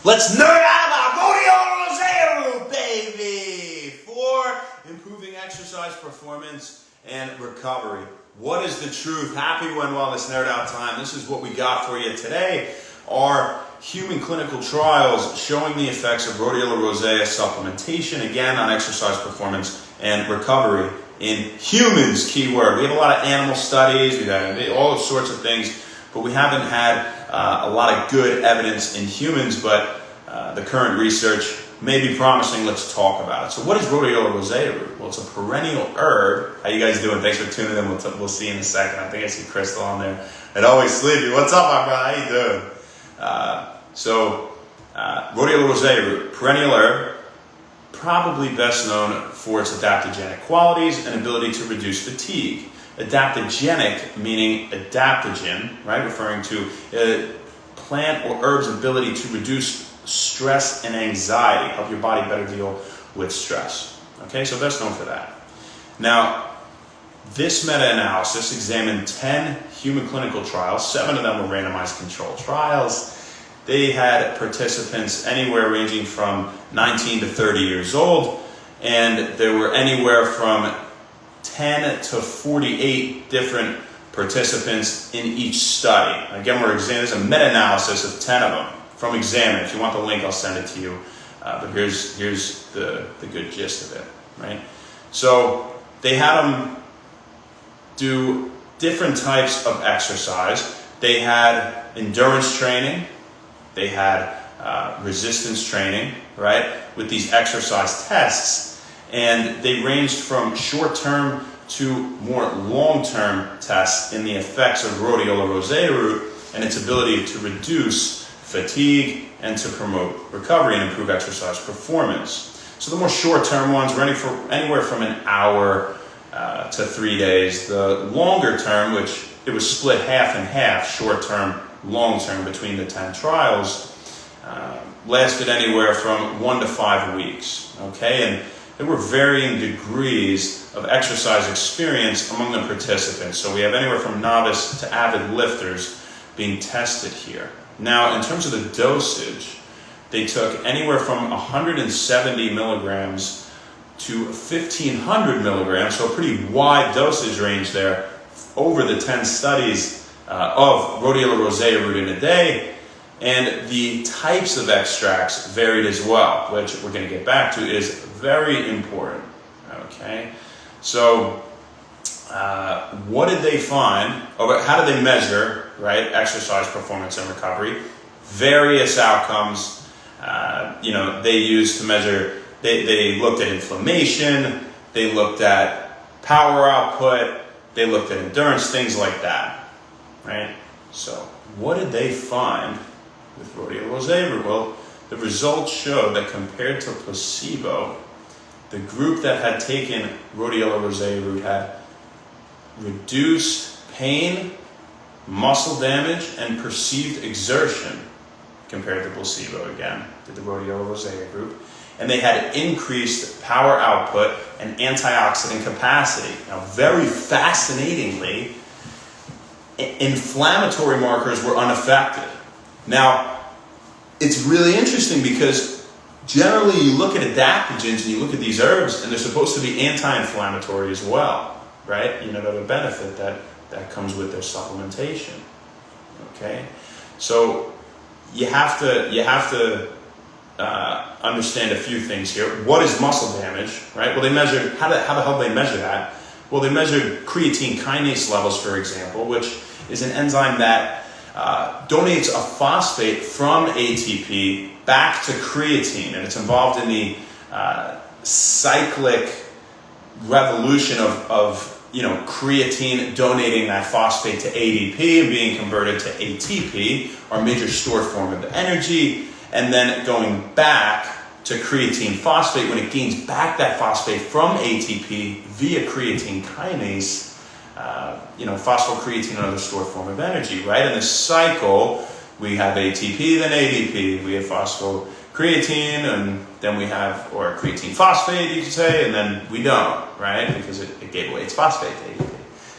Let's nerd out about Rhodiola, baby! For improving exercise performance and recovery. What is the truth? Happy When Wellness Nerd Out time. This is what we got for you today. Our human clinical trials showing the effects of Rhodiola rosea supplementation, again, on exercise performance and recovery in humans, keyword. We have a lot of animal studies, we've had all sorts of things, but we haven't had a lot of good evidence in humans, but the current research may be promising. Let's talk about it. So what is Rhodiola rosea root? Well, it's a perennial herb. How you guys doing? Thanks for tuning in. We'll see in a second. I think I see Crystal on there. And always sleepy. What's up, my brother? How you doing? Rhodiola rosea root, perennial herb, probably best known for its adaptogenic qualities and ability to reduce fatigue. Adaptogenic meaning adaptogen, right? Referring to a plant or herb's ability to reduce stress and anxiety, help your body better deal with stress. Okay, so best known for that. Now, this meta-analysis examined 10 human clinical trials. 7 of them were randomized controlled trials. They had participants anywhere ranging from 19 to 30 years old, and there were anywhere from 10 to 48 different participants in each study. Again, there's a meta-analysis of 10 of them from Examine. If you want the link, I'll send it to you. But here's the good gist of it, right? So they had them do different types of exercise. They had endurance training. They had resistance training, right, with these exercise tests. And they ranged from short-term to more long-term tests in the effects of Rhodiola rosea root and its ability to reduce fatigue and to promote recovery and improve exercise performance. So the more short-term ones were anywhere from an hour to 3 days. The longer term, which it was split half and half, short-term, long-term between the 10 trials, lasted anywhere from 1 to 5 weeks. Okay, and there were varying degrees of exercise experience among the participants. So we have anywhere from novice to avid lifters being tested here. Now, in terms of the dosage, they took anywhere from 170 milligrams to 1,500 milligrams, so a pretty wide dosage range there over the 10 studies of Rhodiola rosea root in a day. And the types of extracts varied as well, which we're going to get back to is very important. Okay, so what did they find? How did they measure, right, exercise performance and recovery? Various outcomes. They used to measure. They looked at inflammation. They looked at power output. They looked at endurance, things like that, right? So what did they find with Rhodiola rosea root? Well, the results showed that compared to placebo, the group that had taken Rhodiola rosea root had reduced pain, muscle damage, and perceived exertion compared to placebo, again, did the Rhodiola rosea group. And they had increased power output and antioxidant capacity. Now, very fascinatingly, inflammatory markers were unaffected. Now, it's really interesting because generally you look at adaptogens and you look at these herbs and they're supposed to be anti-inflammatory as well, right? You know, the benefit that comes with their supplementation, okay? So you have to understand a few things here. What is muscle damage, right? Well, they measured, how the hell did they measure that? Well, they measured creatine kinase levels, for example, which is an enzyme that donates a phosphate from ATP back to creatine, and it's involved in the cyclic revolution of creatine donating that phosphate to ADP and being converted to ATP, our major stored form of energy, and then going back to creatine phosphate when it gains back that phosphate from ATP via creatine kinase. Phosphocreatine, another stored form of energy, right? In this cycle, we have ATP, then ADP. We have phosphocreatine, and then we have, or creatine phosphate, you could say, and then we don't, right? Because it gave away its phosphate to ADP.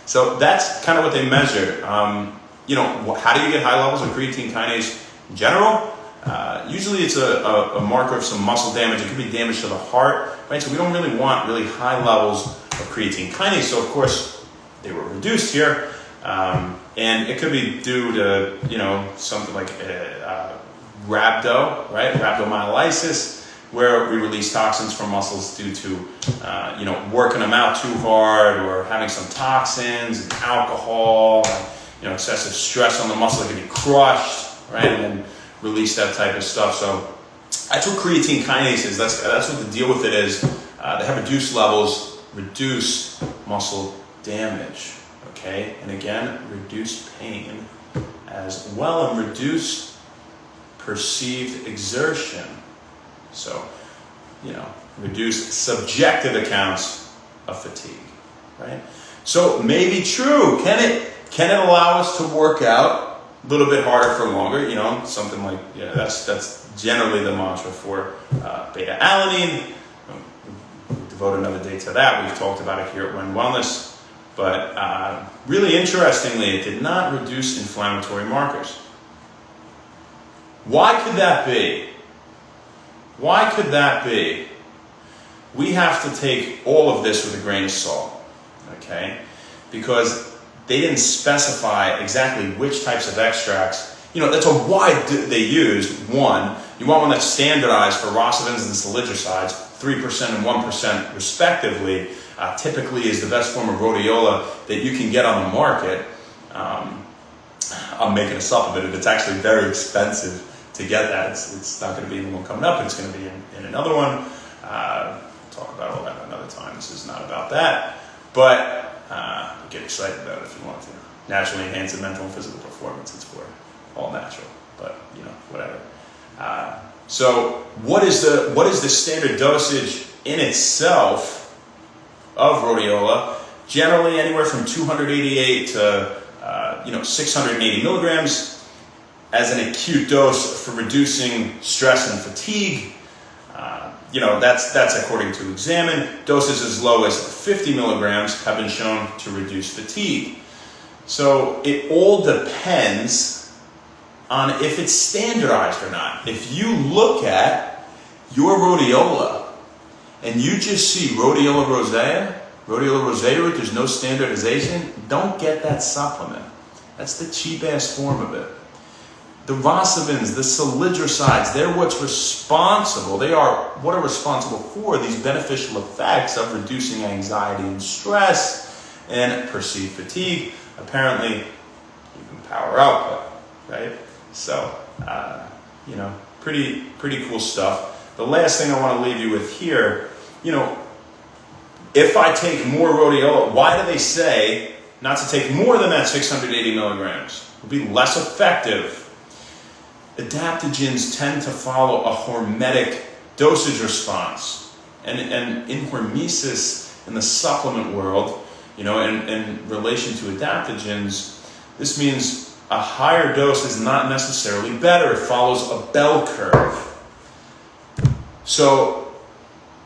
So that's kind of what they measured. How do you get high levels of creatine kinase in general? Usually it's a marker of some muscle damage. It could be damage to the heart, right? So we don't really want really high levels of creatine kinase. So of course they were reduced here, and it could be due to, you know, something like rhabdo, right? Rhabdomyolysis, where we release toxins from muscles due to, you know, working them out too hard, or having some toxins and alcohol, and, you know, excessive stress on the muscle. It can be crushed, right? And then release that type of stuff. So that's what creatine kinase is. That's what the deal with it is. They have reduced levels, reduce muscle damage, okay? And again, reduce pain as well, and reduce perceived exertion. So, you know, reduce subjective accounts of fatigue, right? So maybe true. Can it allow us to work out a little bit harder for longer? You know, something like, yeah, that's generally the mantra for beta alanine. We'll devote another day to that. We've talked about it here at When Wellness. But really interestingly, it did not reduce inflammatory markers. Why could that be? Why could that be? We have to take all of this with a grain of salt, okay? Because they didn't specify exactly which types of extracts. You know, that's a wide they used. One, you want one that's standardized for rosavins and salicylicides, 3% and 1% respectively, typically is the best form of rhodiola that you can get on the market. I'm making a supplement. It's actually very expensive to get that. It's not going to be in the one coming up. It's going to be in another one. Talk about all that another time. This is not about that. But get excited about it if you want to. Naturally enhancing mental and physical performance. It's for all natural, but you know, whatever. So what is the standard dosage in itself of rhodiola? Generally anywhere from 288 to 680 milligrams as an acute dose for reducing stress and fatigue. That's according to Examine. Doses as low as 50 milligrams have been shown to reduce fatigue. So it all depends on if it's standardized or not. If you look at your rhodiola and you just see Rhodiola rosea, there's no standardization, don't get that supplement. That's the cheap ass form of it. The rosavins, the salicylicides, they're what's responsible. They are what are responsible for these beneficial effects of reducing anxiety and stress and perceived fatigue. Apparently, you can power output, right? So, pretty cool stuff. The last thing I want to leave you with here, if I take more rhodiola, why do they say not to take more than that 680 milligrams? It will be less effective. Adaptogens tend to follow a hormetic dosage response. And in hormesis, in the supplement world, in relation to adaptogens, this means a higher dose is not necessarily better. It follows a bell curve. So,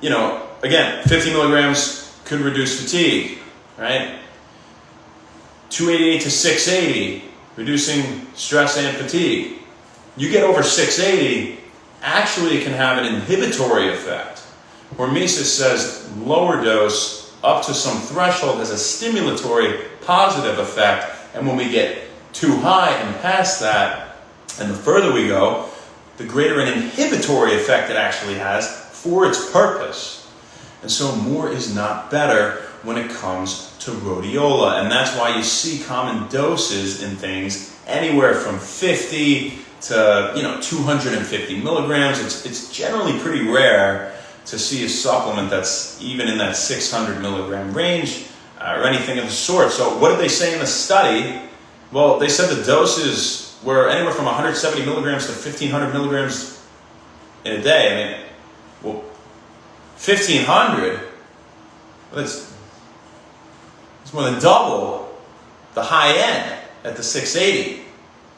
again, 50 milligrams could reduce fatigue, right? 288 to 680, reducing stress and fatigue. You get over 680, actually it can have an inhibitory effect. Hormesis says lower dose up to some threshold has a stimulatory positive effect, and when we get too high and past that, and the further we go, the greater an inhibitory effect it actually has for its purpose. And so more is not better when it comes to rhodiola, and that's why you see common doses in things anywhere from 50 to 250 milligrams. It's generally pretty rare to see a supplement that's even in that 600 milligram range or anything of the sort. So what did they say in the study? Well, they said the doses were anywhere from 170 milligrams to 1500 milligrams in a day. 1500, it's more than double the high end at the 680.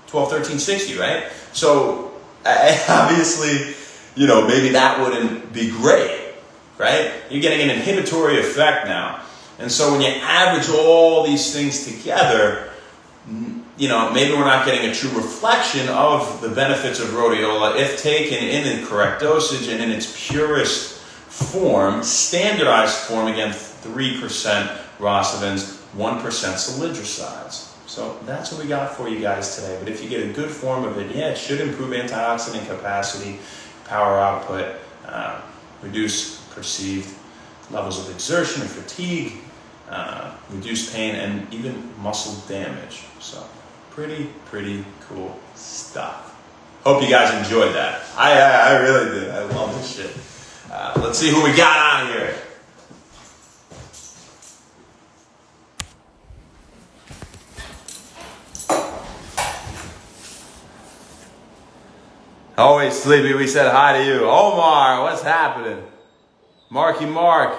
12, 13, 60, right? So obviously, maybe that wouldn't be great, right? You're getting an inhibitory effect now. And so when you average all these things together, maybe we're not getting a true reflection of the benefits of rhodiola if taken in the correct dosage and in its purest form, standardized form, again, 3% rosivins, 1% salidrosides. So that's what we got for you guys today. But if you get a good form of it, it should improve antioxidant capacity, power output, reduce perceived levels of exertion and fatigue, reduce pain, and even muscle damage. So pretty cool stuff. Hope you guys enjoyed that. I really did. I love this shit. Let's see who we got on here. Always sleepy, we said hi to you. Omar, what's happening? Marky Mark,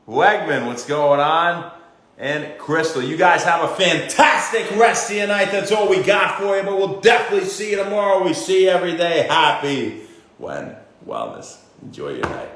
Wegman, what's going on? And Crystal, you guys have a fantastic rest of your night. That's all we got for you, but we'll definitely see you tomorrow. We see you every day. Happy when wellness. Enjoy your night.